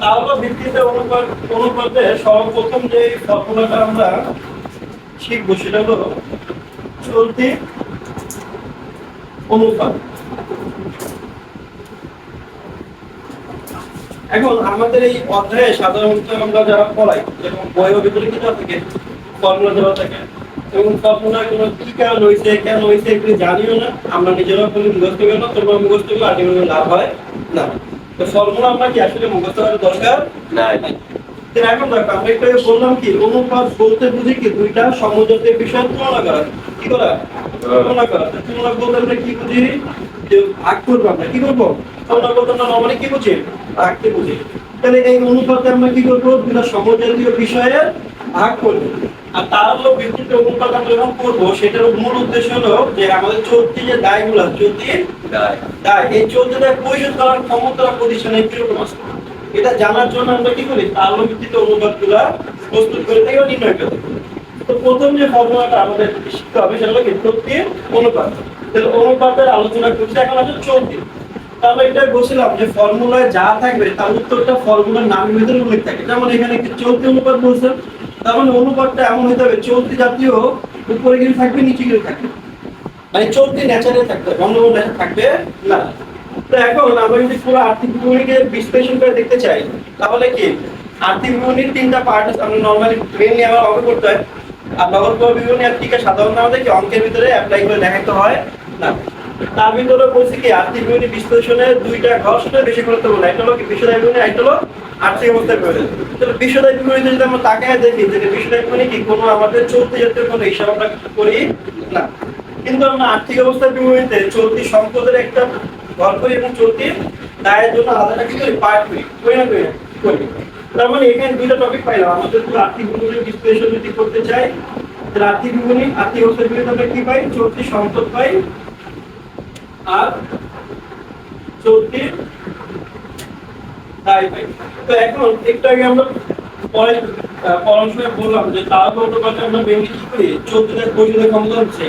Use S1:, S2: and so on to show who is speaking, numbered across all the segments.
S1: তাহলে ভিত্তিতে অনুপাতে সর্বপ্রথম যে ফর্মুলাটা আমরা শিখবো সেটা হলো চলতি অনুপাত। এখন আমাদের এই অধ্যায়ে সাধারণত আমরা যারা পড়াই এবং বইয়ের ভিতরে কি দেওয়া থাকে, ফর্মুলা দেওয়া থাকে, এবং ফর্মুলা গুলো কি কারণ হয়েছে কেন হয়েছে এগুলো জানিও না, আমরা নিজেরা কোনো মুখস্থ করি না, তোমরা মুখস্থ করলে আলটিমেটলি লাভ হয় না। তো ফর্মুলা আমরা কি আসলে মুখস্থ করার দরকার নাই। এখন দেখো আমরা একটু বললাম কি অনুপাত বলতে বুঝি কি দুইটা সমজাতীয় বিষয় তুলনা করা। কি করা? তুলনা করা। তুলনা বলতে আমরা কি বুঝি? যে ভাগ করবো। আমরা কি করবো? তুলনা বলতে আমরা নরমালি কি বুঝি? ভাগকে বুঝি। তাহলে এই অনুপাতে আমরা কি করবো? দুইটা সমজাতীয় বিষয়ে ভাগ করবো। আর তার ভিত্তিতে অনুপাত আমরা যখন করবো সেটার মূল উদ্দেশ্য হলো যে আমাদের চলতি যে দায়গুলো, চলতি দায়, এই চলতি দায় পরিশোধ করার ক্ষমতা প্রতিষ্ঠানের কিরকম আছে এটা জানার জন্য আমরা কি করি? তার ভিত্তিতে অনুপাতগুলা প্রস্তুত করে থাকি ও নির্ণয় করি। তো প্রথম যে ফর্মুলাটা আমাদের শিখতে হবে সেটা হলো কি চলতি অনুপাত। তাহলে অনুপাতের আলোচনা করছি এখন আছে চলতি। তাহলে এটা বলছিলাম যে ফর্মুলায় যা থাকবে তার উত্তরটা ফর্মুলার নামের ভিতরে উল্লেখ থাকে। যেমন এখানে কি চলতি অনুপাত বলছেন, তার মানে অনুপাতটা এমন হতে হবে চলতি জাতীয় উপরে গিয়ে থাকবে নিচে গিয়ে থাকবে, মানে চলতি ন্যাচারে থাকবে, অন্য কোনো ন্যাচার থাকবে না। তো এখন আমরা যদি পুরো আর্থিক বিবরণীকে বিশ্লেষণ করে দেখতে চাই তাহলে কি আর্থিক বিবরণীর তিনটা পার্ট আছে। আমরা নরমালি মেইনলি আমরা অঙ্ক করতে হয়, আর নগদ প্রবাহ বিবরণী আর টিকা সাধারণত আমাদের কি অঙ্কের ভিতরে অ্যাপ্লাই করে দেখাতে হয় না। তার ভিতরে বলছি কি আর্থিক বিবরণী বিশ্লেষণে দুইটা ঘটনা বেশি গুরুত্বপূর্ণ, একটা হলো কি বিশদায়ী বিবরণী, একটা হলো আর্থিক অবস্থার বিবরণী। তাহলে বিশদায়ী বিবরণীতে যদি আমরা তাকায় দেখি যে বিশদায়ী বিবরণী কি কোনো আমাদের চলতি জাতীয় কোনো হিসাব আমরা করি না, কিন্তু আমরা আর্থিক অবস্থার বিবরণীতে চলতি সম্পদের একটা ঘর করি এবং চলতি দায়ের জন্য আলাদা কি করি? পার্ট করি না করি। তার মানে এখানে দুইটা টপিক পাইলাম। আমাদের পুরো আর্থিক বিবরণী বিশ্লেষণ যদি করতে চাই তাহলে আর্থিক বিবরণী, আর্থিক অবস্থার বিবরণীতে আমরা কি পাই? চলতি সম্পদ পাই আর চলতি দায় পাই। তো এখন একটু আগে আমরা পড়াশোনায় বললাম যে তার অনুপাতে আমরা মেইনলি কি করি? চলতি দায় পরিশোধের ক্ষমতা হচ্ছে।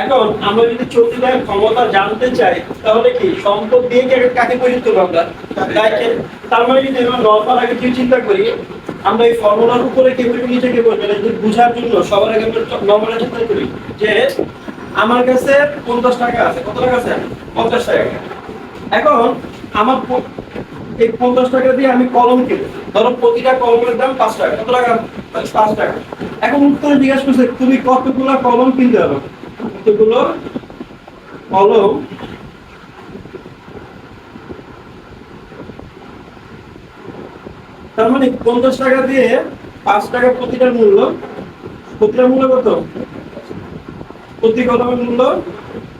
S1: এখন আমরা যদি চলতি দায়ের ক্ষমতা জানতে চাই তাহলে কি সম্পদ দিয়ে কাকে পরিশোধ করবো? আমরা দায়কে। তার মানে যদি আমরা নরমাল আগে কি চিন্তা করি, আমরা এই ফর্মুলার উপরে কে বলবো নিচে কে বলবো, এটা বোঝার জন্য সবার আগে আমরা নরমাল চিন্তা করি যে আমার কাছে 50 টাকা আছে। কত টাকা আছে? 50 টাকা। এখন আমার এই 50 টাকা দিয়ে আমি কলম কিনি, ধরো প্রতিটা কলমের দাম 5 টাকা। কত টাকা? 5 টাকা। এখন উত্তরে জিজ্ঞাসা করছে তুমি কতগুলো কলম কিনতে হবে? কতগুলো কলম তার মানে 50 টাকা দিয়ে 5 টাকা প্রতিটার মূল্য। প্রতিটার মূল্য কত? প্রতি কলমের মূল্য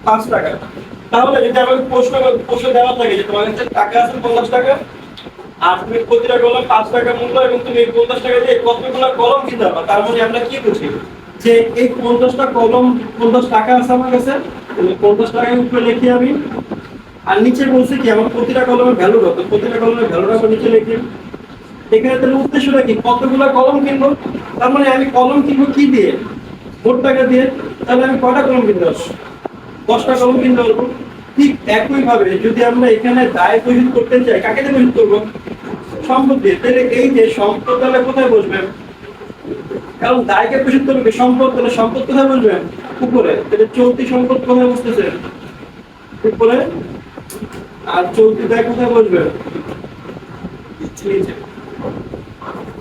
S1: 5 টাকা। তাহলে যদি আমাকে প্রশ্ন দেওয়া থাকে যে তোমার কাছে টাকা আছে 50 টাকা আর তুমি প্রতিটা কলম 5 টাকা মূল্য এবং তুমি এই 50 টাকা দিয়ে কতগুলো কলম কিনতে পারবে, তার মানে আমরা কি বুঝি যে এই 50টা কলম 50 টাকা আছে আমার কাছে, 50 টাকার উপরে লিখি আমি। আর নিচে বলছি কি আমার প্রতিটা কলমের ভ্যালু কত, প্রতিটা কলমের ভ্যালুটা আমরা নিচে লিখি। এখানে তাহলে উদ্দেশ্যটা কি? কতগুলো কলম কিনবো। তার মানে আমি কলম কিনবো কি দিয়ে? মোট টাকা দিয়ে। তাহলে আমি কয়টা কলম কিনতে পারবো? 10টা কলম কিনতে পারবো। ঠিক একই ভাবে যদি আমরা এখানে দায় পরিশোধ করতে চাই, কাকে দিয়ে পরিশোধ করবো? সম্পদ দিয়ে। তাহলে এই যে সম্পদ তাহলে কোথায় বসবেন? কারণ দায়কে পরিশোধ করবে সম্পদ, তাহলে সম্পদ কোথায় বসবেন? উপরে। তাহলে চলতি সম্পদ কোথায় বসতেছে? উপরে। আর চলতি দায় কোথায় বসবে? নিচে।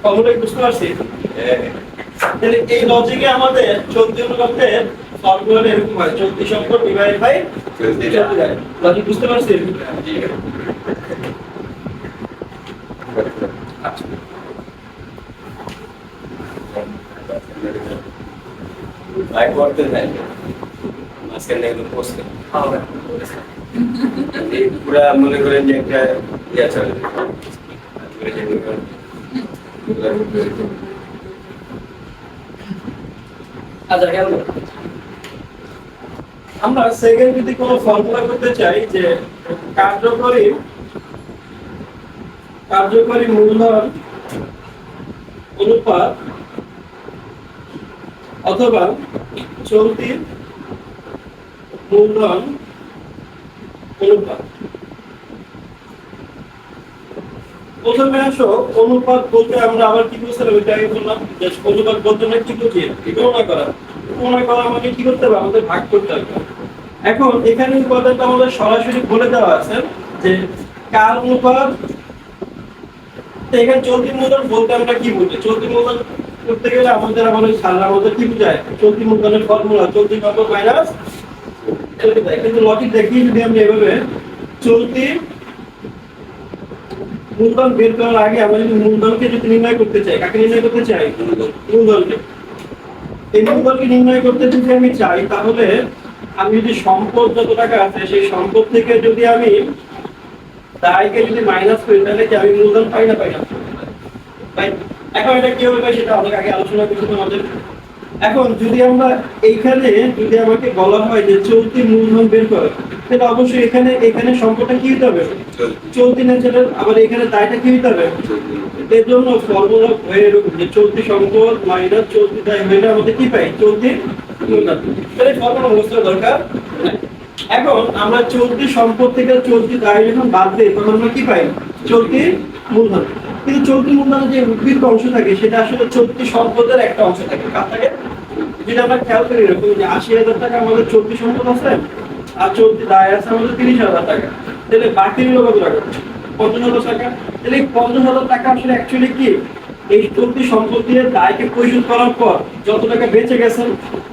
S1: খবরটা বুঝতে পারছি? তাহলে এই লজিকে আমাদের চলতি অনুপাতের ফর্মুলা এরকম হয়, চলতি সম্পদ ডিভাইড বাই চলতি দায়। লজিক বুঝতে পারছি? আচ্ছা, ভাই করতে যাই মাঝখানে একদম পোস্টে এই পুরা মনে করেন যে একটা ইয়ে চলে আচ্ছা গেল। আমরা সেকেন্ড যদি কোনো ফর্মুলা করতে চাই যে কার্যকরী কার্যকরী মূলধন অনুপাত অথবা চলতি মূলধন অনুপাত। প্রথমে আসো অনুপাত বলতে আমরা আবার কি বুঝছিলাম, এটা আগে বললাম যে অনুপাত বলতে আমরা কি বুঝি, তুলনা করা। তুলনা করা মানে কি করতে হবে, আমাদের ভাগ করতে হবে। এখন এখানে উপাদানটা আমাদের সরাসরি বলে দেওয়া আছে যে কার অনুপাত। এখানে চলতি মূলধন বলতে আমরা কি বুঝি, চলতি মূলধন করতে গেলে আমাদের সাধারণত আমাদের কি বোঝায়, চলতি মূলধনের ফর্মুলা চলতি সম্পদ মাইনাস চলতি ব্যয়। কিন্তু লজিক দেখিয়ে যদি আমরা এভাবে চলতি মূলধন বের করার আগে আমরা যদি মূলধনকে যদি নির্ণয় করতে চাই, কাকে নির্ণয় করতে চাই, মূলধনকে। এই মূলধনকে নির্ণয় করতে যদি আমি চাই, তাহলে আমি যদি সম্পদ যত টাকা আছে সেই সম্পদ থেকে যদি আমি দায়কে যদি মাইনাস করি, তাহলে কি আমি মূলধন পাই না, পাই না? এখন এটা কিভাবে পাই সেটা অনেক আগে আলোচনা করছি তোমাদের। এখন যদি আমরা এইখানে যদি আমাকে বলা হয় যে চলতি মূলধন বের করো, তাহলে অবশ্যই এখানে এখানে সম্পদটা কি হতে হবে, চলতি নেচারের। আবার এখানে দায়টা কি হতে হবে, এর জন্য ফর্মুলা হয়ে এরকম যে চলতি সম্পদ মাইনাস চলতি দায় হলে আমাদের কি পাই, চলতি মূলধন। তাহলে ফর্মুলা মুখস্থ দরকার নাই। এখন আমরা চলতি সম্পদ থেকে চলতি দায় যখন বাদ দিই, তখন আমরা কি পাই, চলতি মূলধন। কিন্তু চলতি মূলধনের যে উদ্ভিদ অংশ থাকে সেটা আসলে চলতি সম্পদের একটা অংশ থাকে। কার থাকে, যদি আমরা খেয়াল করি এরকম যে ৮০,০০০ টাকা আমাদের চলতি সম্পদ আছে আর চলতি দায় আছে আমাদের ৩০,০০০ টাকা, তাহলে বাকি হলো কত টাকা, ৫০,০০০ টাকা। তাহলে ৫০,০০০ টাকা আসলে অ্যাকচুয়ালি কি, এই চলতি সম্পদ দিয়ে দায়কে পরিশোধ করার পর যত টাকা বেঁচে গেছে,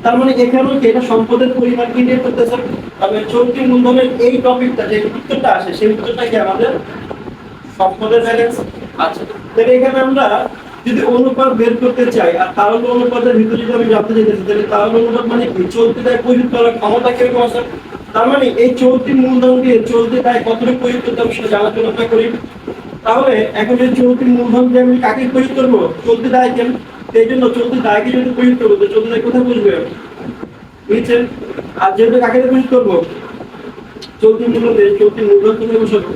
S1: তার মানে এখানেও কি এটা সম্পদের পরিমাণ কি নিয়ে করতেছে। তবে চলতি মূলধনের এই টপিকটা যে উত্তরটা আসে, সেই উত্তরটা কি আমাদের সম্পদের ব্যালেন্স। আচ্ছা, তাহলে এখানে আমরা যদি অনুপাত বের করতে চাই, আর তারল্য অনুপাতের ভিতরে যদি আমি জানতে চাইতেছি, তাহলে তারল্য অনুপাত মানে কি, চলতি দায় পরিশোধ করার ক্ষমতা কিরকম আছে। তার মানে এই চলতি মূলধন দিয়ে চলতি দায় কতটুকু পরিশোধ করতে হবে সেটা জানার জন্য আমরা করি। তাহলে এখন যদি চলতি মূলধন দিয়ে আমি কাকে পরিশোধ করবো, চলতি দায়কে। এই জন্য চলতি দায়কে যদি পরিশোধ করবো, তো চলতি দায় কোথায় বসবে, নিচে। আর যেহেতু কাকে পরিশোধ করবো, চলতি মূলধন দিয়ে, চলতি মূলধন কোথায় বসাবো,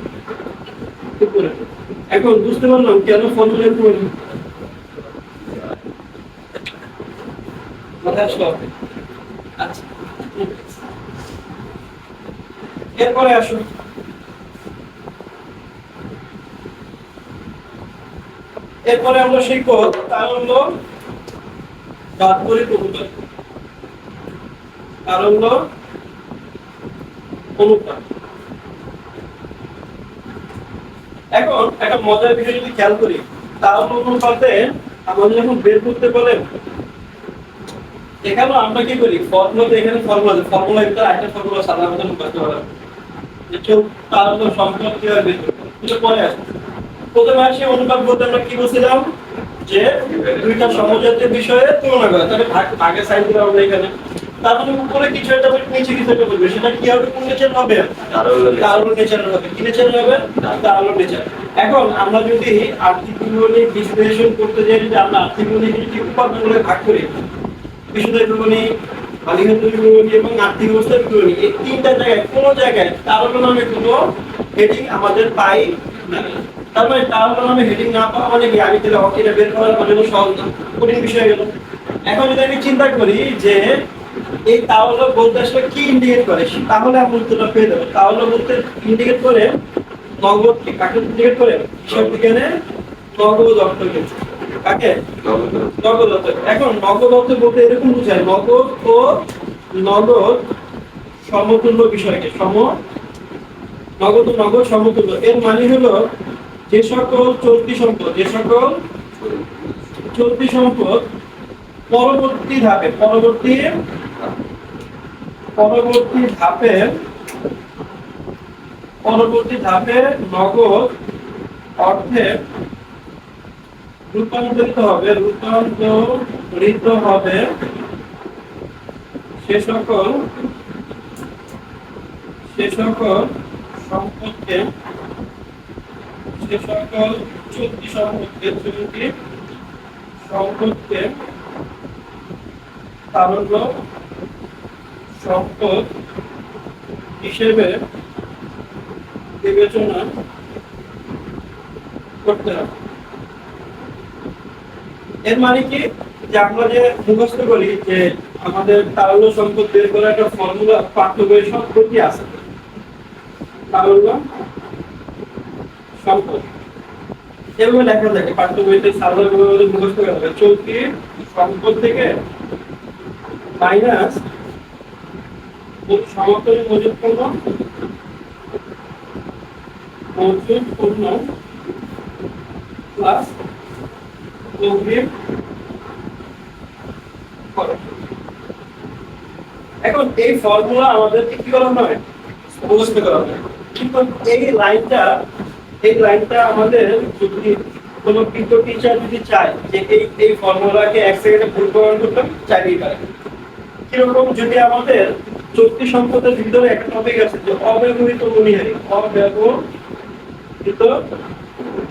S1: উপরে। এখন বুঝতে পারলাম কেন ফর্মুলা এরকম মাথায় আসলো। আচ্ছা, এরপরে আসো এরপরে আমরা শিখবো তারল্য তাৎপরিক অনুপাত। তারল্য অনুপাত। এখন একটা মজার বিষয় যদি খেয়াল করি, তারল্য অনুপাতে আমাদের যখন বের করতে বলেন, এখানে আমরা কি করি, ফর্মুলাতে এখানে ফর্মুলা ভিতরে একটা ফর্মুলা সাধারণত মুখস্থ করা, যে তারল্য সম্পদ কিভাবে বের করব, এটা পরে আসবে। প্রথমে আসে অনুপাত বলতে আমরা কি বলছিলাম, যে দুইটা সমজাতীয় বিষয়ে তুলনা করা। তাহলে ভাগের সাইন দিলাম আমরা এখানে। তারপরে উপরে কিছু একটা নিচে কিছু একটা বলবে, সেটা কি হবে, কোন নেচার হবে, তারল্য নেচার হবে। কি নেচার হবে, তারল্য নেচার। এখন আমরা যদি আর্থিক বিবরণী বিশ্লেষণ করতে যাই, যদি আমরা আর্থিক বিবরণী উপাদানগুলো ভাগ করি, বিশুদ্ধ বিবরণী, মালিকানা বিবরণী এবং আর্থিক অবস্থার বিবরণী, এই তিনটা জায়গায় কোনো জায়গায় তারল্য নামে কোনো হেডিং আমাদের পাই না। তার মানে তারল্য নামে হেডিং না পাওয়া মানে কি, আমি তাহলে এটা বের করার মানে সহজ না, কঠিন বিষয় গেল। এখন যদি আমি চিন্তা করি যে এই তারল্য বলতে আসলে কি ইন্ডিকেট করে, তাহলে আমি উত্তরটা পেয়ে যাবো। তারল্য বলতে ইন্ডিকেট করে নগদ, কাকে ইন্ডিকেট করে, হিসাব বিজ্ঞানে নগদ অর্থকে। কাকে, নগদ অর্থ। এখন নগদ অর্থ বলতে এরকম বোঝায়, নগদ ও নগদ সমতুল্য বিষয়কে, নগদ ও নগদ সমতুল্য। এর মানে হলো যে সকল চলতি সম্পদ, যে সকল চলতি সম্পদ পরবর্তী ধাপে নগদ অর্থে রূপান্তরিত হবে, সে সকল সম্পদকে, চলতি সম্পদকে তারল্য সম্পদ হিসেবে বিবেচনা করতে হবে। এর মানে কি, যে আমরা যে মুখস্থ করি যে আমাদের তারল্য সম্পদ বের করার একটা ফর্মুলা পাঠ্য বই সব বইতে আছে। তারল্য সম্পদ এভাবে লেখা থাকে পাঠ্য বইতে, সাধারণভাবে মুখস্থ করা হবে। চলতি সম্পদ থেকে মাইনাস সমান্তরাল মজুদ পণ্য, মজুদ পণ্য প্লাস অগ্রিম খরচ। এখন এই ফর্মুলা আমাদের কি করা হয়, মুখস্থ করা হয়। কিন্তু এই লাইনটা আমাদের যদি কোনো পিটো টিচার যদি চায় যে এই ফর্মুলাকে এক সেকেন্ডে ভুল প্রমাণ করতে চাইলেই পারে। কিরকম, যদি আমাদের চলতি সম্পদের ভিতরে একটা টপিক আছে যে অব্যবহৃত মণিহারি, অব্যবহৃত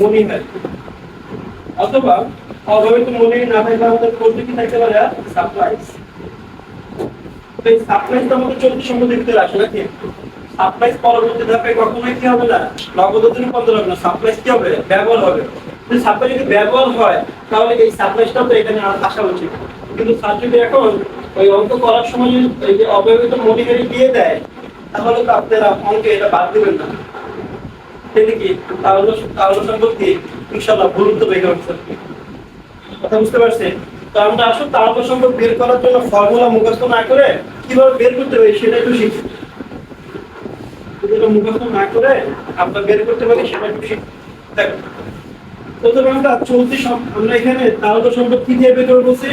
S1: মণিহারি, অথবা অব্যবহৃত মণিহারি না থাকলে আমাদের কোর্সে কি থাকতে পারে, সাপ্লাইজ। তো এই সাপ্লাইজটা আমাদের চলতি সম্পদের ভিতরে আসে নাকি? সাপ্লাইজ পরবর্তী ধাপে কখনোই কি হবে না, নগদে রূপান্তর হবে না, সাপ্লাইজ কি হবে, ব্যবহার হবে। যদি সাপ্লাইজ যদি ব্যবহার হয় তাহলে এই সাপ্লাইজটা তো এখানে আসা উচিত। কিন্তু স্যার যদি এখন ওই অঙ্ক করার সময় এই যে অব্যবহৃত মণিহারি দিয়ে দেয়, তাহলে তো আপনারা অঙ্কে এটা বাদ দিবেন না। সেটা কি, তাহলে সম্পর্কে ইনশাআল্লাহ ভুল উত্তর বের করতে কথা বুঝতে পারছেন? তো আমরা আসলে তারল্য সম্পদ বের করার জন্য ফর্মুলা মুখস্থ না করে কিভাবে বের করতে হবে সেটা একটু শিখি। মুখস্থ না করে আমরা বের করতে পারি সেটা একটু শিখি। দেখো প্রথমে আমরা চলতি আমরা এখানে তারল্য সম্পদ কি দিয়ে বের করবো বলছি,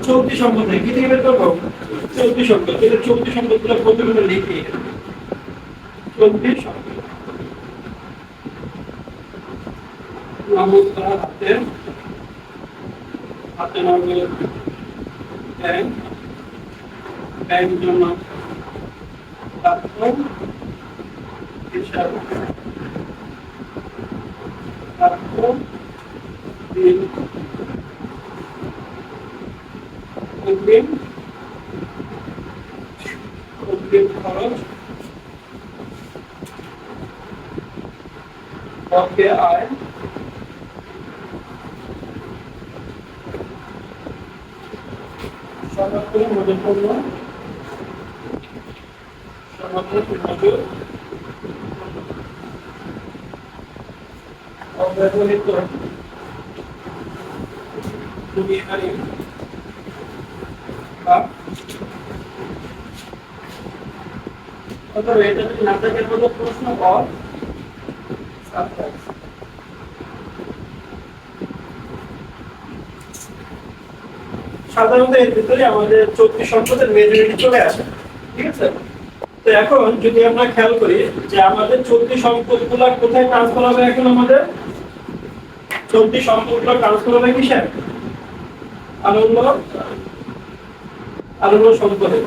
S1: চলতি সম্পদ কি দিয়ে বের করবো, চলতি সম্পদ। তাহলে চলতি সম্পদগুলো প্রথমে লিখি, চলতি সম্পদ নগদ করা হাতে নগদ ব্যাংক জমা প্রাপ্য হিসাব প্রাপ্য বিল অগ্রিম খরচ বকেয়া আয় সমাপ্তি মজুদ পণ্য সমাপ্তি মজুদ অব্যবহৃত মণিহারি বা অথবা এটা যদি না থাকে কোনো প্রশ্ন কর সাপ্লাইজ। সাধারণত এর ভিতরে আমাদের চলতি সম্পদের মেজরিটি চলে আসে, ঠিক আছে? তো এখন যদি আমরা খেয়াল করি যে আমাদের চলতি সম্পদগুলো কোথায় ট্রান্সফার হবে, এখন আমাদের চলতি সম্পদগুলো ট্রান্সফার হবে কিসে, তারল্য সম্পদে।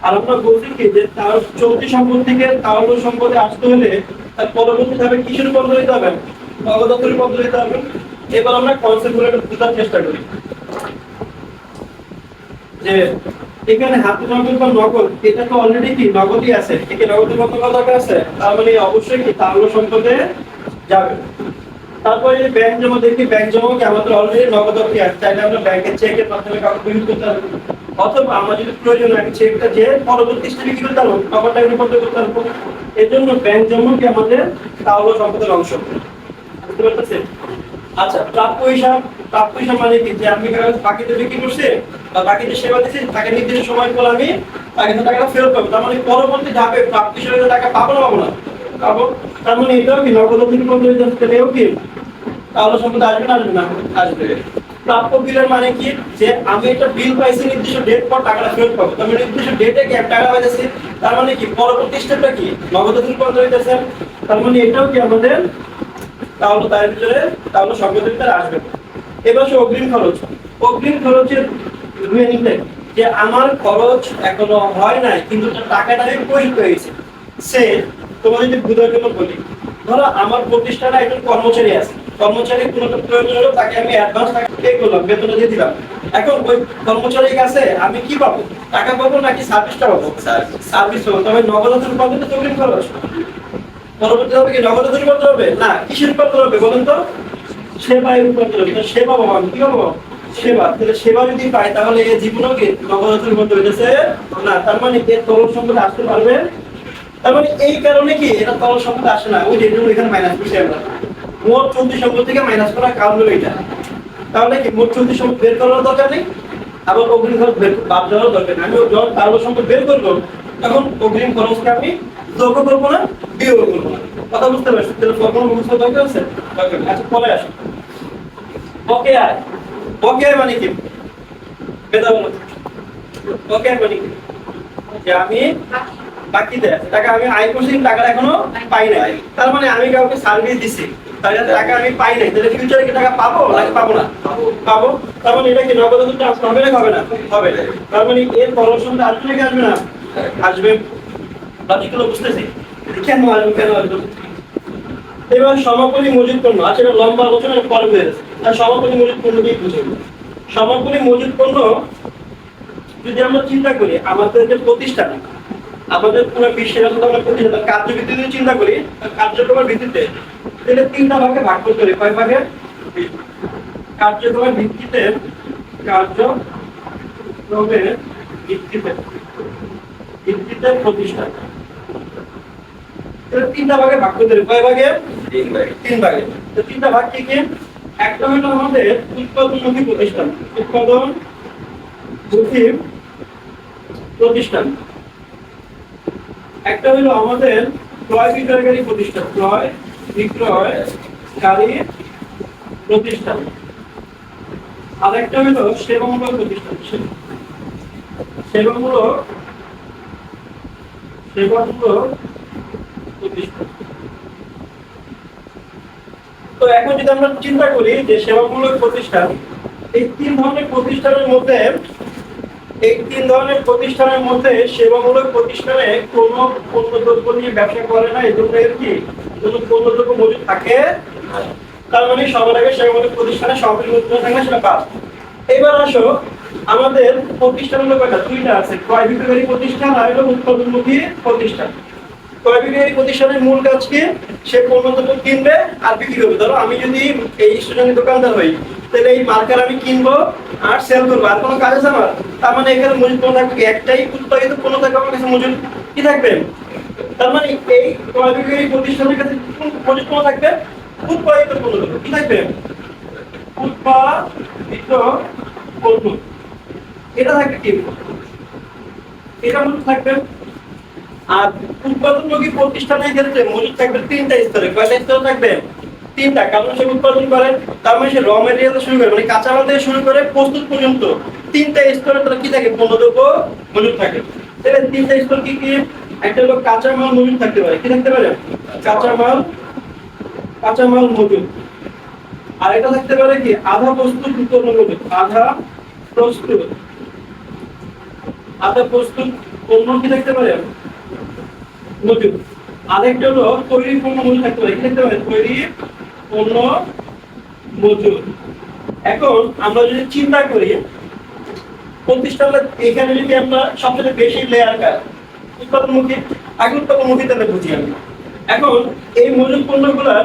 S1: আর আমরা বলছি কি যে তার চলতি সম্পদ থেকে তারল্য সম্পদে আসতে হলে তার পরবর্তী ধাপে কিসের রূপান্তর হতে হবে, নগদাতে রূপান্তর হতে হবে। এবার আমরা কনসেপ্টগুলো একটু বোঝার চেষ্টা করি যে এখানে হাতে নগদ বা নগদ, এটা তো অলরেডি কি নগদই আছে, একে নগদের মতো কত টাকা আছে, তার মানে অবশ্যই কি তারল্য সম্পদে যাবে। তারপরে যে ব্যাংক জমা দেখি, ব্যাংক জমা কি আমাদের অলরেডি নগদ কি আছে, চাইলে আমরা ব্যাংকের চেকের মাধ্যমে কাউকে পেমেন্ট করতে পারবো, অথবা আমরা যদি প্রয়োজন হয় চেকটা যে পরবর্তী স্টেপে কি করতে পারবো, নগদটাকে রূপান্তর করতে পারবো। এর জন্য ব্যাংক জমা কি আমাদের তারল্য সম্পদের অংশ, বুঝতে পারতেছেন? আচ্ছা, প্রাপ্য হিসাব মানে কি, যে আমি বাকিতে বিক্রি করছি বা বাকিতে সেবা দিচ্ছি, তাকে নির্দিষ্ট সময় পর আমি তাকে টাকাটা ফেরত পাবো। তার মানে পরবর্তী ধাপে প্রাপ্য হিসাবে টাকা পাবো না পাবো। তার মানে এটাও কি নগদ রূপান্তর হয়ে যাচ্ছে, এটাও কি তাহলে সম্পদ আসবে না, আসবে না, আসবে। প্রাপ্য বিলের মানে কি, যে আমি একটা বিল পাইছি নির্দিষ্ট ডেট পর টাকাটা ফেরত পাবো, তার মানে নির্দিষ্ট ডেটে কি টাকা পাইতেছি, তার মানে কি পরবর্তী স্টেপটা কি নগদ রূপান্তর হইতেছে। তার মানে এটাও কি আমাদের তাহলে তার ভিতরে তাহলে সম্পদের ভিতরে আসবে। এবার অগ্রিম খরচ, অগ্রিম খরচের মিনিংটা যে আমার খরচ এখনো হয় নাই কিন্তু টাকাটা আমি পরিশোধ হয়েছে। সে তোমাদের যদি বুঝার জন্য বলি, ধরো আমার প্রতিষ্ঠানে একজন কর্মচারী আছে, কর্মচারী কোনো একটা প্রয়োজন হলো, তাকে আমি অ্যাডভান্স টাকা পে করলাম, বেতন দিয়ে দিলাম। এখন ওই কর্মচারীর কাছে আমি কি পাবো, টাকা পাবো নাকি সার্ভিসটা পাবো, সার্ভিস পাবো। তবে নগদ রূপান্তর তো অগ্রিম খরচ, পরবর্তী হবে কি নগদ রূপান্তর হবে না, কিসের রূপান্তর হবে বলুন তো, সেবায় রূপান্তর হবে। সেবা পাবো আমি, কি পাবো? সেবা। তাহলে সেবা যদি পাই তাহলে এই জীবনও কি নগদ রূপান্তর হইতেছে না। তার মানে এর তরল সম্পদ আসতে পারবে। তার মানে এই কারণে কি এটা তরল সম্পদ আসে না, ওই যেগুলো এখানে মাইনাস করছি আমরা। মোট চলতি সম্পদ থেকে মাইনাস করার কারণ হলো এটা। তাহলে কি মোট চলতি সম্পদ বের করার দরকার নেই, আবার অগ্রিম খরচ বাদ দেওয়ার দরকার নেই। আমি যখন তরল সম্পদ বের করবো তখন অগ্রিম খরচকে আমি যোগ করবো না, বিয়োগ করবো না। কথা বুঝতে পারছি? তাহলে ফর্মুলা মুখস্থ দরকার আছে? দরকার নেই। আচ্ছা পরে আসো। বকেয়া আয়। বকেয়া আয় মানে কি? বেদা বলো। বকেয়া আয় মানে কি? যে আমি বাকিতে টাকা আমি আয় করছি, টাকাটা এখনো পাই নাই। তার মানে আমি কাউকে সার্ভিস দিছি, তাহলে টাকা আমি পাই নাই। তাহলে ফিউচারে কি টাকা পাবো নাকি পাবো না? পাবো। তার মানে এটা কি নগদ ট্রান্সফার হবে না হবে না? হবে। তার মানে এর পরশ সম্পদ আসবে নাকি আসবে না? আসবে। লজিকগুলো বুঝতেছি? কেন আসবে কেন আসবে? এবার সমাপনী মজুদ পণ্য। আচ্ছা এটা লম্বা আলোচনা পরে হয়ে গেছে। আর সমাপনী মজুদ পণ্য কি বুঝবো? সমাপনী মজুদ পণ্য যদি আমরা চিন্তা করি আমাদের যে প্রতিষ্ঠান, আমাদের পুরো বিশ্বের আমরা প্রতিষ্ঠান কার্যভিত্তিতে যদি চিন্তা করি, কার্যক্রমের ভিত্তিতে তাহলে তিনটা ভাগে ভাগ করতে হবে। কয় ভাগে? কার্যক্রমের ভিত্তিতে, কার্যক্রমের ভিত্তিতে, ভিত্তিতে প্রতিষ্ঠান। তাহলে তিনটা ভাগে ভাগ করতে হবে। কয় ভাগে? তিন ভাগে। তো তিনটা ভাগ কি কি? একটা হলো আমাদের উৎপাদনমুখী প্রতিষ্ঠান, উৎপাদনমুখী প্রতিষ্ঠান। একটা হলো আমাদের ক্রয় বিক্রয়কারী প্রতিষ্ঠান, ক্রয় বিক্রয়কারী প্রতিষ্ঠান। আর একটা হলো সেবামূলক প্রতিষ্ঠান, সেবামূলক প্রতিষ্ঠান। তো এখন যদি আমরা চিন্তা করি যে সেবামূলক প্রতিষ্ঠান, এই তিন ধরনের প্রতিষ্ঠানের মধ্যে, সেবামূলক প্রতিষ্ঠানে কোনো পণ্যদ্রব্য নিয়ে ব্যবসা করে না, এই জন্য এর কি কোনো পণ্যদ্রব্য মজুদ থাকে। তার মানে সবার আগে সেবামূলক প্রতিষ্ঠানে সমাপনী মজুদ থাকলে সেটা বাদ। এবার আসো আমাদের প্রতিষ্ঠানগুলো কয়টা? দুইটা আছে, ক্রয় বিক্রয়কারী প্রতিষ্ঠান আর হলো উৎপাদনমুখী প্রতিষ্ঠান। ক্রয় বিক্রয়কারী প্রতিষ্ঠানের মূল কাজ কি? সে পণ্যদ্রব্য কিনবে আর বিক্রি করবে। ধরো আমি যদি এই স্টেশনের দোকানদার হই, তাহলে এই মার্কার আমি কিনবো আর সেল করবো, আর কোনো কাজ আছে আমার? তার মানে এখানে মজুদ পণ্য থাকবে, একটাই উৎপাদিত পণ্য থাকবে আমার কাছে মজুদ কি থাকবে? তার মানে এই ক্রয় বিক্রয়কারী প্রতিষ্ঠানের কাছে মজুদ পণ্য থাকবে, উৎপাদিত পণ্য থাকবে। কি থাকবে? উৎপাদিত পণ্য। এটা থাকবে কি? এটা মজুদ থাকবে। আর উৎপাদনমুখী প্রতিষ্ঠানের ক্ষেত্রে মজুদ থাকবে তিনটা স্তরে। কয়টা স্তর থাকবে? তিনটা। কারণ সে উৎপাদন করে, তার মানে সে র মেটেরিয়াল থেকে শুরু করে, মানে কাঁচামাল থেকে শুরু করে প্রস্তুত পর্যন্ত তিনটা স্তরে তার কি থাকে? পণ্যদ্রব্য মজুদ থাকে। তাহলে তিনটা স্তর কি কি? একটা হলো কাঁচামাল মজুদ থাকতে পারে। কি থাকতে পারে? কাঁচামাল মজুদ। আর এটা থাকতে পারে কি? আধা প্রস্তুত পণ্য মজুদ। আধা প্রস্তুত পণ্য কি থাকতে পারে? মজুদ। আরেকটা হলো তৈরি পণ্য মজুদ থাকতে পারে। কি থাকতে পারে? তৈরি পণ্য মজুদ। এখন আমরা যদি চিন্তা করি প্রতিষ্ঠানটা, এখানে যদি আমরা সবচেয়ে বেশি লেয়ার কাজ উৎপাদনমুখী, আগে উৎপাদনমুখী তাহলে বুঝি আমি। এখন এই মজুদ পণ্যগুলার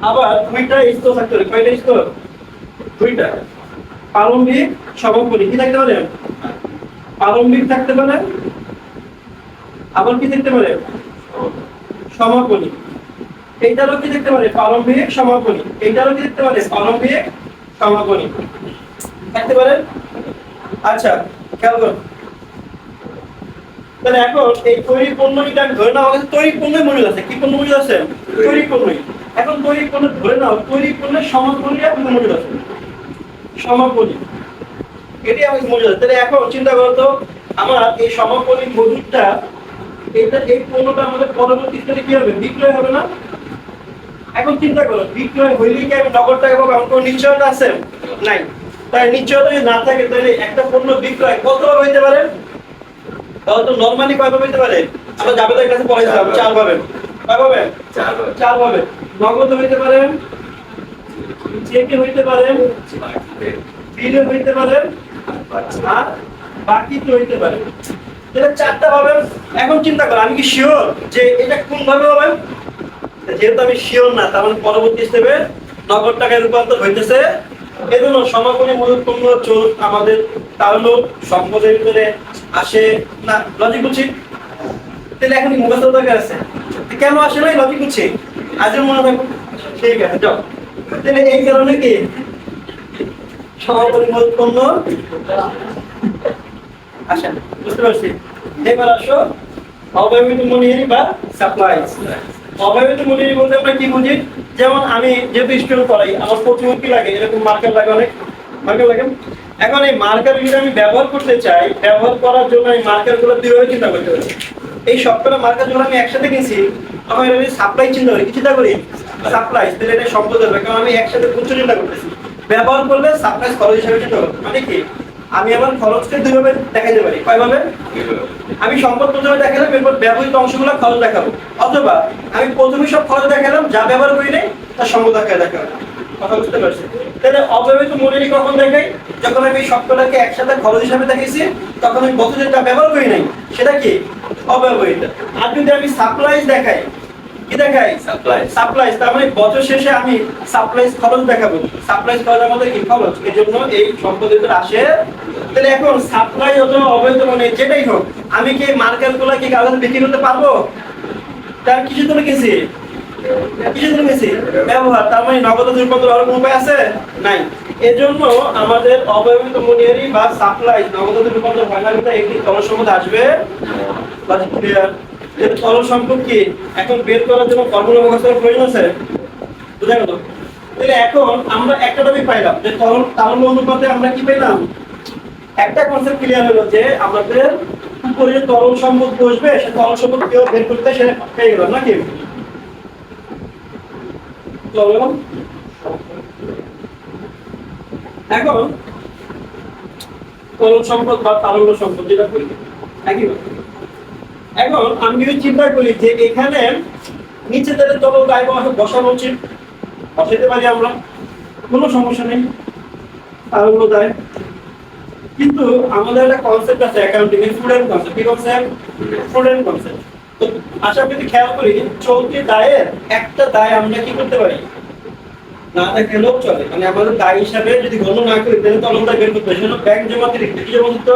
S1: আবার দুইটা স্তর থাকতে পারে। কয়টা স্তর? দুইটা। প্রারম্ভিক, সমাপনী। কি থাকতে পারে? প্রারম্ভিক থাকতে পারে, আবার কি থাকতে পারে? সমাপনী। এইটারও কি থাকতে পারে? প্রারম্ভিক, সমাপনী। এইটারও কি থাকতে পারে? প্রারম্ভিক, সমাপনী থাকতে পারে। আচ্ছা খেয়াল করুন। তাহলে এখন এই তৈরি পণ্যটা ধরে নাও আমাদের তৈরি পণ্যের মজুদ আছে। কি পণ্য মজুদ আছে? তৈরি পণ্যই। এখন তৈরি পণ্য ধরে নাও তৈরি পণ্যের সমাপনী আপনাদের মজুদ আছে, সমাপনী এটি আমাদের মজুদ আছে। তাহলে এখন চিন্তা করো তো আমার এই সমাপনী মজুদটা, এই পণ্যটা আমাদের পরবর্তী স্তরে কি হবে? বিক্রয় হবে না? এখন চিন্তা করো বিক্রয় হইলে কি আমি নগদ টাকা পাবো? এমন কোনো নিশ্চয়তা আছে? নাই। তাই নিশ্চয়তা যদি না থাকে তাহলে একটা পণ্য বিক্রয় কত হইতে পারে? তাহলে নরমালি কয়ভাবে হইতে পারে? আমরা জাবেদের কাছে পড়াইছিলাম 4 ভাবে। কয় ভাবে? 4 ভাবে। নগদ হইতে পারে, চেকে হইতে পারে, বিলে হইতে পারে, আর বাকিতে হইতে পারে। তাহলে 4টা ভাবে। এখন চিন্তা করো আমি কি শিওর যে এটা কোন ভাবে হবে? যেহেতু আমি শিওর না, তার মানে পরবর্তী স্টেপে নগদ টাকায় রূপান্তর হইতেছে। এজন্য সমাপনী মূলক পণ্য চোর আমাদের তাহলে সম্পদের ভিতরে আসে না। লজিক বুঝছি? তাহলে এখন মুখস্থ দরকার আছে, কেন আসে না লজিক বুঝছি, আজের মনে থাকো। ঠিক আছে, যাও। তাহলে এই কারণে কি সমাপনী মূলক পণ্য আসে না, বুঝতে পারছি? এবার আসো অব্যবহৃত মূলধনী বা সাপ্লাইজ। অব্যবহৃত মূলধনী বলতে আমরা কি বুঝি? যেমন আমি যেহেতু স্টুডেন্ট পড়াই, আমার প্রচুর কি লাগে, এরকম মার্কার লাগে, অনেক মার্কার লাগে। এখন এই মার্কার যদি আমি ব্যবহার করতে চাই, ব্যবহার করার জন্য এই মার্কার গুলো দুইভাবে চিন্তা করতে পারি। এই সবকটা মার্কার যখন আমি একসাথে কিনছি, তখন আমি সাপ্লাই চিন্তা করি। কি চিন্তা করি? সাপ্লাই। তাহলে এটা সম্পদ হবে, কারণ আমি একসাথে প্রচুর চিন্তা করতেছি। ব্যবহার করলে সাপ্লাই খরচ হিসাবে চিন্তা করবো, মানে কি আমি আমার খরচকে দুইভাবে দেখাতে পারি। কয়ভাবে? আমি সম্পদ প্রথমে দেখালাম, এরপর ব্যবহৃত অংশগুলো খরচ দেখাবো, অথবা আমি প্রথমে সব খরচ দেখালাম, যা ব্যবহার করি নাই তার সম্পদ আকারে দেখাবো। কথা বুঝতে পারছি? তাহলে অব্যবহৃত মূলধনী কখন দেখাই? যখন আমি সবকটাকে একসাথে খরচ হিসাবে দেখাইছি, তখন আমি বছরে যা ব্যবহার করি নাই সেটা কি অব্যবহৃত। আর যদি আমি সাপ্লাইজ দেখাই, কি দেখাই? সাপ্লাইজ। তার মানে বছর শেষে আমি সাপ্লাইজ খরচ দেখাবো। সাপ্লাইজ খরচ আমাদের কি খরচ, এর জন্য এই সম্পদের ভিতরে আসে। তাহলে এখন সাপ্লাই অথবা অবৈধ মানে যেটাই হোক, আমি কি মার্কেট গুলা কি কাগজ বিক্রি করতে পারবো? তার কিছু তো গেছি, কিছু তো গেছি ব্যবহার। তার মানে নগদ রূপান্তর হওয়ার কোনো উপায় আছে? নাই। এজন্য আমাদের অব্যবহৃত মূলধনী বা সাপ্লাই নগদ রূপান্তর হয় না, কিন্তু একটি তরল সম্পদ আসবে। Logic clear? এর তরল সম্পদ কি এখন বের করার জন্য ফর্মুলা মুখস্থের প্রয়োজন আছে? বুঝা গেল? তাহলে এখন আমরা একটা টপিক পাইলাম যে তারল্য অনুপাতে আমরা কি পেলাম, একটা কনসেপ্ট ক্লিয়ার হলো যে আমাদের উপরে যে তরল সম্পদ বসবে, সে তরল সম্পদ কেউ বের করতে সে পেয়ে গেল নাকি? চলো এখন তরল সম্পদ বা তারল্য সম্পদ যেটা বলি একই। এখন আমি যদি চিন্তা করি যে এখানে নিচে তাদের তরল দায় বসানো উচিত, বসাইতে পারি আমরা, কোনো সমস্যা নেই, তারল্য দায়। কিন্তু আমাদের একটা কনসেপ্ট আছে অ্যাকাউন্টিং এর, স্টুডেন্ট কনসেপ্ট। কি কনসেপ্ট? Student concept. তো আশা করি খেয়াল করি চলতি দায়ের একটা দায় আমরা কি করতে পারি, না দেখলেও চলে। মানে আমাদের দায় হিসাবে যদি গণ্য না করি, তাহলে তরল দায় বের করতে হয়। সেটা ব্যাংক জমাতিরিক্ত। কি জমাতিরিক্ত?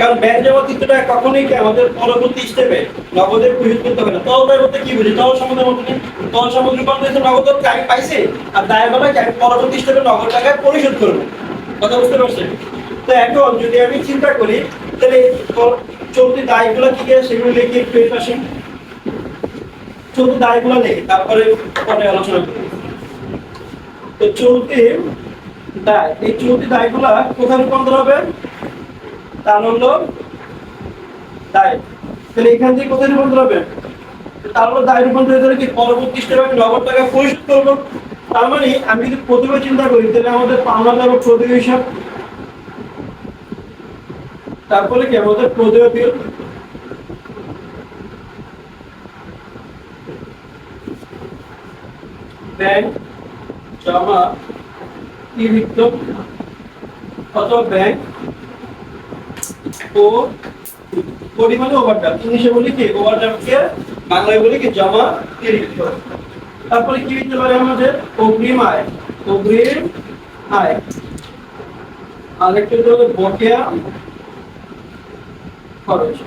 S1: কারণ ব্যাংক জমাতিরিক্তটা কখনোই কি আমাদের পরবর্তী স্টেপে নগদের পরিশোধ করতে হবে না। তরল দায় বলতে কি বুঝি? তরল সম্পদের মতো নেই। তরল সম্পদ রূপান্তরিত নগদ আমি পাইছি, আর দায় বলা কি আমি পরবর্তী স্টেপে নগদ টাকায় পরিশোধ করবো। কথা বুঝতে পারছেন? তো এখন যদি আমি চিন্তা করি, তাহলে চলতি দায়গুলো কি সেগুলো লিখে একটু এই পাশে চলতি দায়গুলো লিখে তারপরে পরে আলোচনা করি। তো চলতি দায়, এই চলতি দায়গুলা কোথায় রূপান্তর হবে? তারল্য দায়। তাহলে এখান থেকে কোথায় রূপান্তর হবে? তারল্য দায় রূপান্তরিত হলে কি পরবর্তী স্টেপে আমি নগদ টাকা পরিশোধ করবো। তার মানে আমি যদি প্রথমে চিন্তা করি, তাহলে আমাদের পাওনা দায় বা প্রদেয় হিসাব, তারপরে কি আমাদের প্রদেয় বিল, ব্যাংক জমা তিরিক্ত অথবা ব্যাংক ও পরিমাণে ওভারড্রাফট। ইংলিশে বলি কি ওভারড্রাফটকে, বাংলায় বলি কি জমা তিরিক্ত। তারপরে কি হতে পারে আমাদের অগ্রিম আয়, অগ্রিম আয়। আরেকটা হলো বকেয়া খরচ।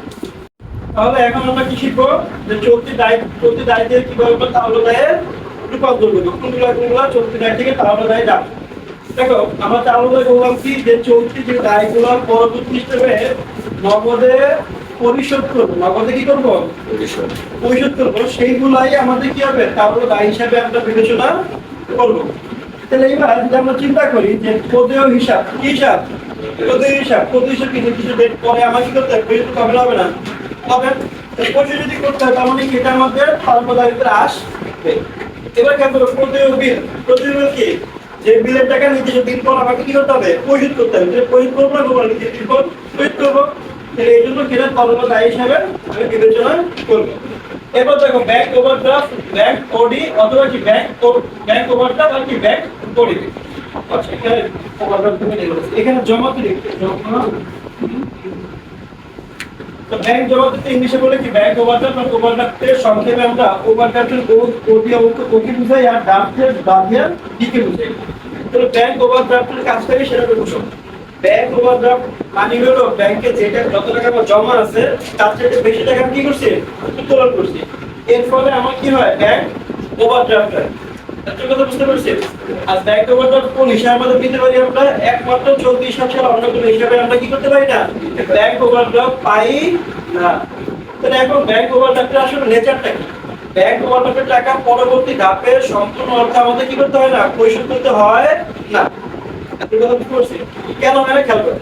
S1: তাহলে এখন আমরা কি শিখবো, যে চলতি দায়িত্বে কিভাবে আমরা তারল্য দায়ে রূপান্তর করবো। কোনগুলা চলতি দায় থেকে তারল্য দায়ে যাবো। দেখো আমরা তারল্য দায় বললাম কি, যে চলতি যে দায়গুলো পরবর্তী হিসেবে নগদে পরিশোধ করবো। নগদে কি করবো? পরিশোধ করবো। সেইগুলাই আমাদের কি হবে, তারল্য দায় হিসাবে আমরা বিবেচনা করবো। তাহলে এবার যদি আমরা চিন্তা করি যে প্রদেয় হিসাব, কি হিসাব? প্রদেয় হিসাব। প্রদেয় হিসাব কিছু ডেট পরে আমার কি করতে হবে? পরিশোধ হবে না? হবে। পরিশোধ যদি করতে হয়, তার মানে এটা আমাদের তারল্য দায়ের ভিতরে আসবে। এবার কেন প্রদেয় বিল। প্রদেয় বিল কি? যে বিলের টাকা নির্দিষ্ট দিন পর আমাকে কি করতে হবে? পরিশোধ করতে হবে। পরিশোধ করবো না করবো, নির্দিষ্ট দিন পর পরিশোধ করবো। তাহলে এই জন্য সেটা তারল্য দায় হিসাবে আমি বিবেচনা করবো। এবার দেখো ব্যাংক ওভারড্রাফট, ব্যাংক ওডি অথবা কি ব্যাংক ওভারড্রাফট আর কি ব্যাংক ওডি। আচ্ছা, এখানে ওভারড্রাফট তুমি লিখে এখানে জমা তো লিখতে, জমা তো ব্যাংক জবাবদিহিতে ইংলিশে বলে কি ব্যাংক ওভারড্রাফট আর ওভারড্রাফটের সংক্ষেপে আমরা ওভারড্রাফটের ও দিয়ে ওকে বুঝাই আর ড্রাফটের বাদিয়া ডিকে বুঝাই। তো ব্যাংক ওভারড্রাফটের কাজটাকে সেটা বুঝো। ব্যাংক ওভারড্রাফট মানে হলো ব্যাংকে যেটা যত টাকা আমার জমা আছে তার থেকে বেশি টাকা কি করছে উত্তোলন করছে, এর ফলে আমার কি হয় ব্যাংক ওভারড্রাফট হয়। একটা কথা বুঝতে পারছেন? আর ব্যাংক ওভারড্রাফট কোন হিসাবের মধ্যে নিতে পারি আমরা? একমাত্র চলতি হিসাব ছাড়া অন্য কোনো হিসাবে আমরা কি করতে পারি না, ব্যাংক ওভারড্রাফট পাই না। তাহলে এখন ব্যাংক ওভারড্রাফটের আসলে নেচারটা কি? ব্যাংক ওভারড্রাফটের টাকা পরবর্তী ধাপে সম্পূর্ণ অর্থ আমাদের কি করতে হয় না, পরিশোধ করতে হয় না। এত কথা বুঝতে পারছি? কেন হয় না খেয়াল করো।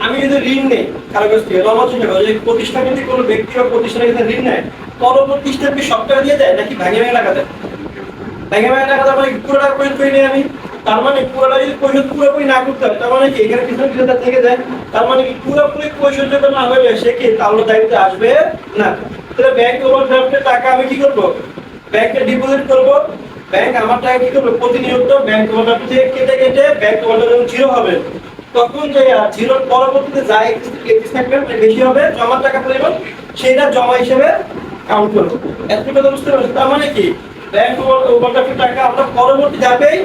S1: আমি যদি ঋণ নেই কারো কাছ থেকে, নর্মাল চিন্তা করো যে প্রতিষ্ঠান যদি কোনো ব্যক্তি বা প্রতিষ্ঠানের কাছে ঋণ নেয়, পরবর্তী স্টেপে সব টাকা দিয়ে দেয় নাকি ভাঙে ভাঙে টাকা দেয়? ভাঙে ভাঙে টাকা দেওয়া মানে পুরো টাকা পরিশোধ করে নিই আমি। তার মানে পুরোটা যদি পরিশোধ পুরোপুরি না করতে হয় তার মানে কি এখানে কিছু কিছু থেকে যায়। তার মানে কি পুরোপুরি পরিশোধ যদি না হলে সে কি তাহলে দায়িত্বে আসবে না। তাহলে ব্যাংক ওভারড্রাফটের টাকা আমি কি করব? ব্যাংকে ডিপোজিট করব। ব্যাংক আমার টাকা কি করবে? প্রতিনিয়ত ব্যাংক ওভারড্রাফট থেকে কেটে কেটে ব্যাংক ওভারড্রাফট যখন জিরো হবে তখন যে জিরোর পরবর্তীতে যা এক্সিস থাকবে বেশি হবে জমার টাকা পরিমাণ, সেটা জমা হিসেবে কাউন্ট করবো। এত কথা বুঝতে পারছি? তার মানে কি ব্যাংক ওভারড্রাফটের টাকা আমরা পরবর্তী ধাপেই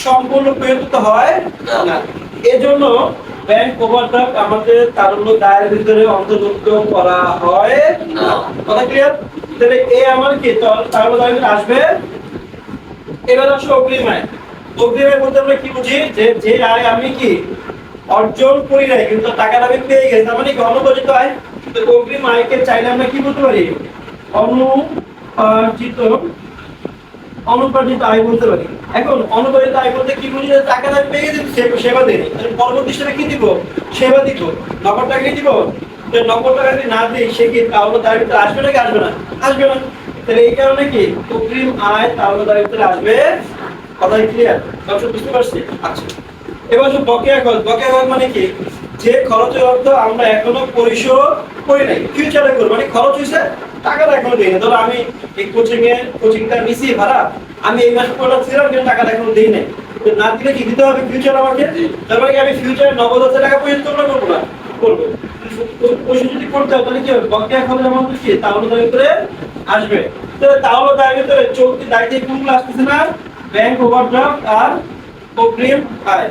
S1: সম্পূর্ণ প্রয়োগ করতে হয় না। এজন্য ব্যাংক ওভারড্রাফট আমাদের তারল্য দায়ের ভিতরে অন্তর্ভুক্ত করা হয় না। কথা ক্লিয়ার? তাহলে এ আমার কি তারল্য দায়ের ভিতরে আসবে। এবার আসো অগ্রিম আয়। অগ্রিম আয় বলতে আমরা কি বুঝি? যে আয় আমি কি অর্জন করি নাই কিন্তু টাকাটা আমি পেয়ে গেছি, তার মানে কি অনুপার্জিত আয়। তো অগ্রিম আয়কে চাইলে আমরা কি বলতে পারি? অনুপার্জিত আয় বলতে পারি। এখন অনুপার্জিত আয় বলতে কি বুঝি? টাকাটা আমি পেয়ে গেছি সেবা দেই, পরবর্তী হিসেবে কি দিব? সেবা দিব। নগদ টাকা কি দিব? নগদ টাকা যদি না দিই সে কি তাহলে তার ভিতরে আসবে নাকি আসবে না? আসবে না। তাহলে এই কারণে কি অগ্রিম আয় তাহলে তার ভিতরে আসবে। কথা ক্লিয়ার? দর্শক বুঝতে পারছি? আচ্ছা, এবার বকেয়া খরচ। বকেয়া খরচ মানে কি? যে খরচের অর্থ আমরা এখনো পরিশোধ করি নাই, ফিউচারে করব, মানে খরচ হয়েছে টাকাটা এখনো দিই না। ধরো আমি এই কোচিংটা নিছি ভাড়া, আমি এই মাসে পুরোটা ছিলাম কিন্তু টাকাটা এখনো দিই নাই, তো না দিলে কি দিতে হবে ফিউচার আমাকে? তার মানে কি আমি ফিউচারে 90,000 টাকা পরিশোধ করবো না? করবো। পরিশোধ যদি করতে হয় তাহলে কি হবে? বকেয়া খরচ আমার কি তাহলে তার ভিতরে আসবে। তাহলে তার ভিতরে চলতি দায়িত্ব কোনগুলো আসতেছে না? ব্যাংক ওভারড্রাফট আর অগ্রিম আয়।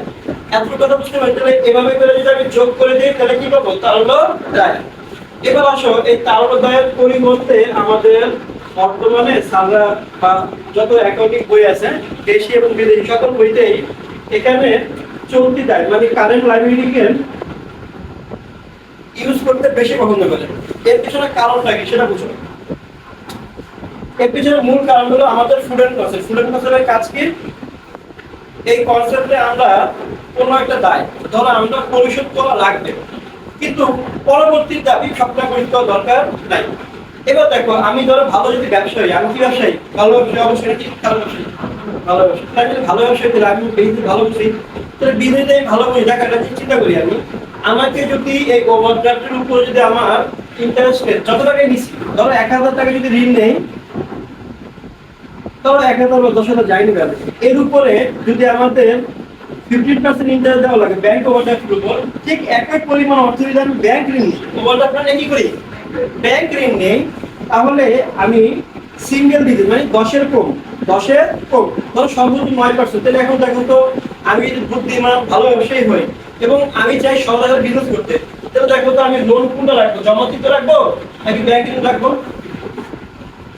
S1: এত কথা বুঝতে পারছি? তাহলে এভাবে করে যদি আমি যোগ করে দিই তাহলে কি পাবো? তারল্য দায়। এবার আসো এই তারল্য দায়ের পরিবর্তে আমাদের বর্তমানে সারা বা যত অ্যাকাউন্টিং বই আছে দেশি এবং বিদেশি সকল বইতেই এখানে চলতি দায় মানে কারেন্ট লায়াবিলিটিকে ইউজ করতে বেশি পছন্দ করে। এর পিছনে কারণটা কি সেটা বুঝো। এর পিছনে মূল কারণ হলো আমাদের স্টুডেন্ট কনসেপ্ট। স্টুডেন্ট কনসেপ্টের কাজ কি? এই কনসেপ্টে আমরা কোনো একটা দায় ধরো আমরা পরিশোধ করা লাগবে কিন্তু পরবর্তী দাবি সবটা পরিশোধ করার দরকার নাই। এবার দেখো আমি ধরো ভালো যদি ব্যবসায়ী, আমি কি ব্যবসায়ী? ভালো ব্যবসায়ী অবশ্যই কি খারাপ ব্যবসায়ী? ভালো ব্যবসায়ী। তাই যদি ভালো ব্যবসায়ী তাহলে আমি বিজনেস ভালো বুঝি, তাহলে বিজনেসে আমি ভালো বুঝি টাকাটা চিন্তা করি আমি। আমাকে যদি এই ওভারড্রাফটের উপর যদি আমার ইন্টারেস্ট যত টাকায় নিচ্ছি, ধরো 1,000 টাকা যদি ঋণ নেই, ধরো 1,000 বা 10,000 যায়নি ব্যাপার, এর উপরে যদি আমাদের 15% ইন্টারেস্ট দেওয়া লাগে ব্যাংক ওভারড্রাফটের উপর, ঠিক একই পরিমাণ অর্থ যদি আমি ব্যাংক ঋণ নিই, ওভারড্রাফট মানে কি করি? ব্যাংক ঋণ নেই, তাহলে আমি সিঙ্গেল ডিজিট মানে 10-এর কম ধরো সর্বোচ্চ 9%। তাহলে এখন দেখো তো আমি যদি বুদ্ধিমান ভালো ব্যবসায়ী হই এবং আমি চাই সরকারের বিজনেস করতে, তাহলে দেখো তো আমি লোন কোনটা রাখবো? জমাতিত রাখবো নাকি ব্যাংক ঋণ রাখবো?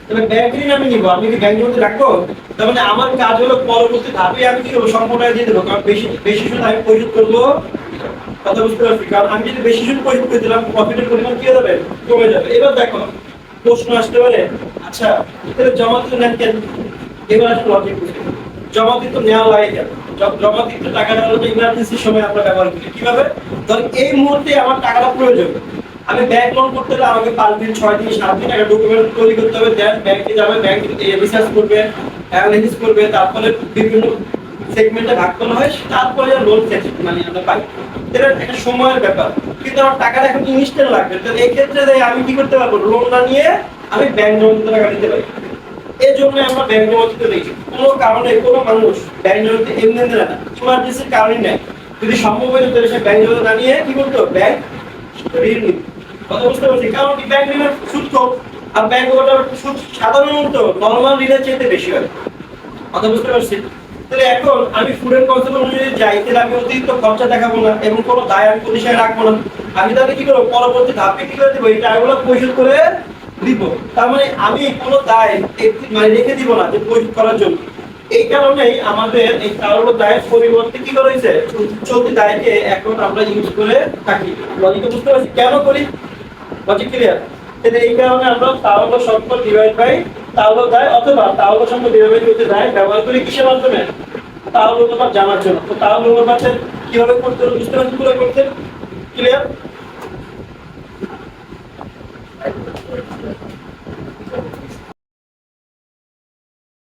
S1: তবে ব্যাংক ঋণ আমি নিবো, আমি কি ব্যাংকের মধ্যে রাখবো? তার মানে আমার কাজ হলো পরবর্তী ধাপে আমি কি করবো? সম্পূর্ণ দিয়ে দেবো, কারণ বেশি সুদ আমি পরিশোধ করবো। কথা বুঝতে পারছি? কারণ আমি যদি বেশি সুদ পরিশোধ করে দিলাম প্রফিটের পরিমাণ কি হয়ে যাবে? কমে যাবে। এবার দেখো প্রশ্ন আসতে পারে, আচ্ছা তাহলে জমা দিতে নেন কেন? এবার আসলে লজিক বুঝতে, জমা দিতে নেওয়া লাগে কেন? জমা দিতে টাকাটা হলো ইমার্জেন্সির সময় আমরা ব্যবহার করি। কিভাবে? ধর এই মুহূর্তে আমার টাকাটা প্রয়োজন, আমি ব্যাংক লোন করতে হলে আমাকে 5 দিন 6 দিন 7 দিন একটা ডকুমেন্ট তৈরি করতে হবে, দেন ব্যাংকে যাবে, ব্যাংক রিসার্চ করবে, অ্যানালাইসিস করবে, তারপরে বিভিন্ন সেগমেন্টে ভাগ করা হয়, তারপরে লোন মানে আমরা পাই। এটা একটা সময়ের ব্যাপার, কিন্তু আমার টাকাটা এখন ইনস্ট্যান্ট লাগবে। তাহলে এই ক্ষেত্রে আমি কি করতে পারবো? লোন না নিয়ে আমি ব্যাংক জমা দিতে টাকা দিতে পারি। এই জন্য আমরা ব্যাংক জমা দিতে দেখি। কোনো কারণে কোনো মানুষ ব্যাংক জমা দিতে এমনি না, ইমার্জেন্সির কারণে নেয়। যদি সম্ভব হয় তাহলে সে ব্যাংক জমা না নিয়ে কি করতো? ব্যাংক ঋণ নিত। কথা বুঝতে পারছি, কারণ কি ব্যাংক ঋণের সুদ কম, আর ব্যাংক ওটার সুদ সাধারণত নরমাল ঋণের চাইতে বেশি হয়। কথা বুঝতে পারছি। তাহলে এখন আমি ফুডের কনসেপ্ট অনুযায়ী যাই, তাহলে আমি অতিরিক্ত খরচা দেখাবো না এবং কোনো দায় আমি প্রতিষ্ঠানে রাখবো না। আমি তাহলে কি করবো, পরবর্তী ধাপে কি করে দিব, এই টাকাগুলো পরিশোধ করে দিব। তার মানে আমি কোনো দায় মানে রেখে দিব না যে পরিশোধ করার জন্য। এই কারণেই আমাদের এই কারো দায়ের পরিবর্তে কি করা হয়েছে, চলতি দায়কে এখন আমরা ইউজ করে থাকি। লজিক বুঝতে পারছি কেন করি, লজিক ক্লিয়ার? তাহলে এই কারণে আমরা তাহলে সম্পদ ডিভাইড বাই তাহলে দায় অথবা তাহলে সম্পদ ডিভাইড বাই করতে দায় ব্যবহার করি কিসের মাধ্যমে, তাহলে অনুপাত জানার জন্য। তো তাহলে অনুপাতের কিভাবে করতে হবে বুঝতে পারছি, পুরো করতে ক্লিয়ার?